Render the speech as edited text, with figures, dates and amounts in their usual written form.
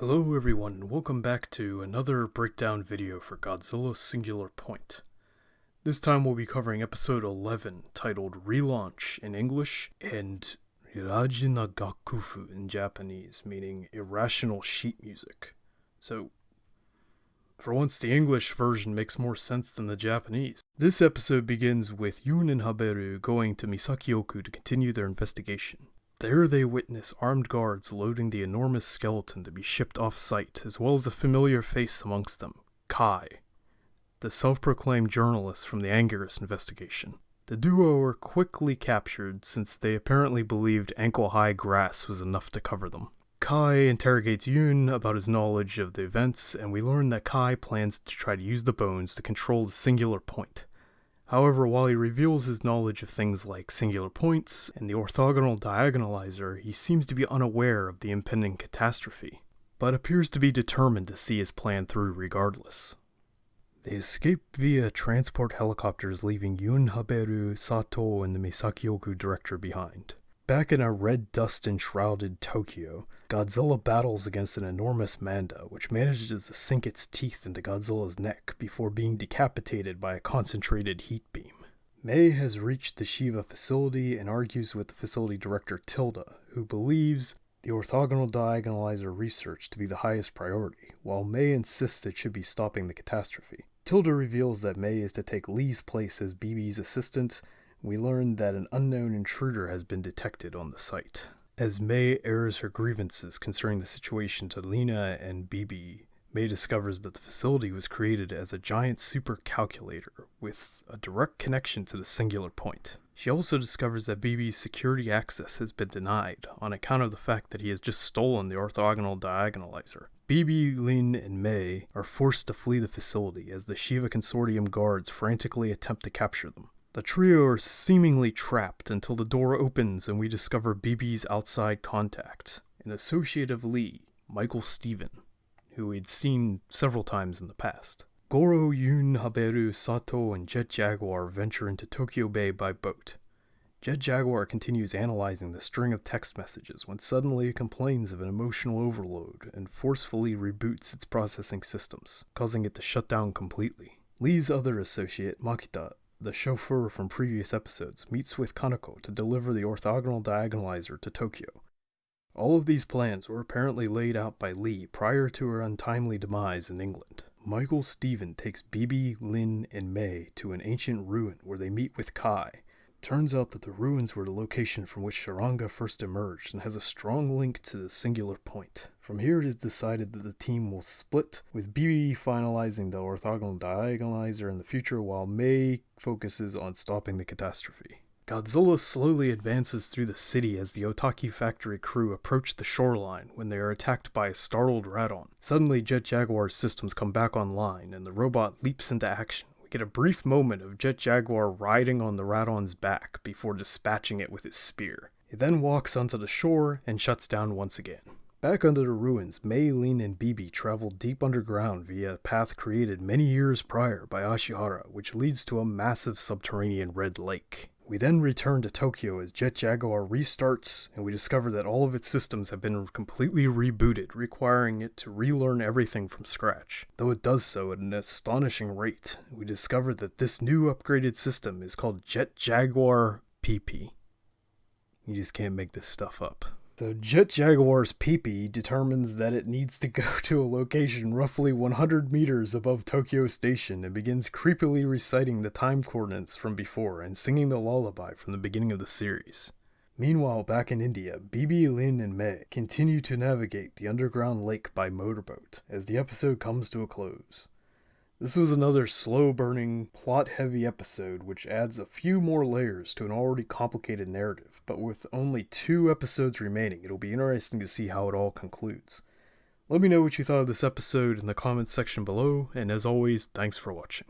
Hello everyone, and welcome back to another breakdown video for Godzilla Singular Point. This time we'll be covering episode 11, titled Relaunch in English and Hiraji na Gakufu in Japanese, meaning irrational sheet music. So, for once the English version makes more sense than the Japanese. This episode begins with Yun and Haberu going to Misakioku to continue their investigation. There they witness armed guards loading the enormous skeleton to be shipped off-site, as well as a familiar face amongst them, Kai, the self-proclaimed journalist from the Anguirus investigation. The duo are quickly captured since they apparently believed ankle-high grass was enough to cover them. Kai interrogates Yun about his knowledge of the events, and we learn that Kai plans to try to use the bones to control the singular point. However, while he reveals his knowledge of things like singular points and the orthogonal diagonalizer, he seems to be unaware of the impending catastrophe, but appears to be determined to see his plan through regardless. They escape via transport helicopters, leaving Yun, Haberu, Sato, and the Misakioku director behind. Back in a red dust-enshrouded Tokyo, Godzilla battles against an enormous Manda, which manages to sink its teeth into Godzilla's neck before being decapitated by a concentrated heat beam. Mei has reached the Shiva facility and argues with the facility director Tilda, who believes the orthogonal diagonalizer research to be the highest priority, while Mei insists it should be stopping the catastrophe. Tilda reveals that Mei is to take Lee's place as BB's assistant. We learn that an unknown intruder has been detected on the site. As Mei airs her grievances concerning the situation to Lena and BB, Mei discovers that the facility was created as a giant supercalculator with a direct connection to the singular point. She also discovers that BB's security access has been denied on account of the fact that he has just stolen the orthogonal diagonalizer. BB, Lin, and Mei are forced to flee the facility as the Shiva Consortium guards frantically attempt to capture them. The trio are seemingly trapped until the door opens and we discover BB's outside contact, an associate of Lee, Michael Steven, who we'd seen several times in the past. Goro, Yun, Haberu, Sato, and Jet Jaguar venture into Tokyo Bay by boat. Jet Jaguar continues analyzing the string of text messages when suddenly it complains of an emotional overload and forcefully reboots its processing systems, causing it to shut down completely. Lee's other associate, Makita, the chauffeur from previous episodes, meets with Kaneko to deliver the orthogonal diagonalizer to Tokyo. All of these plans were apparently laid out by Lee prior to her untimely demise in England. Michael Steven takes BB, Lin, and Mei to an ancient ruin where they meet with Kai. Turns out that the ruins were the location from which Sharanga first emerged and has a strong link to the singular point. From here it is decided that the team will split, with BB finalizing the orthogonal diagonalizer in the future while Mei focuses on stopping the catastrophe. Godzilla slowly advances through the city as the Otaki factory crew approach the shoreline when they are attacked by a startled Radon. Suddenly Jet Jaguar's systems come back online and the robot leaps into action. Get a brief moment of Jet Jaguar riding on the Radon's back before dispatching it with his spear. He then walks onto the shore and shuts down once again. Back under the ruins, Mei, Lin, and BB travel deep underground via a path created many years prior by Ashihara, which leads to a massive subterranean red lake. We then return to Tokyo as Jet Jaguar restarts, and we discover that all of its systems have been completely rebooted, requiring it to relearn everything from scratch. Though it does so at an astonishing rate, we discover that this new upgraded system is called Jet Jaguar PP. You just can't make this stuff up. So Jet Jaguar's PP determines that it needs to go to a location roughly 100 meters above Tokyo Station and begins creepily reciting the time coordinates from before and singing the lullaby from the beginning of the series. Meanwhile, back in India, BB, Lin, and Mei continue to navigate the underground lake by motorboat as the episode comes to a close. This was another slow-burning, plot-heavy episode which adds a few more layers to an already complicated narrative, but with only 2 episodes remaining, it'll be interesting to see how it all concludes. Let me know what you thought of this episode in the comments section below, and as always, thanks for watching.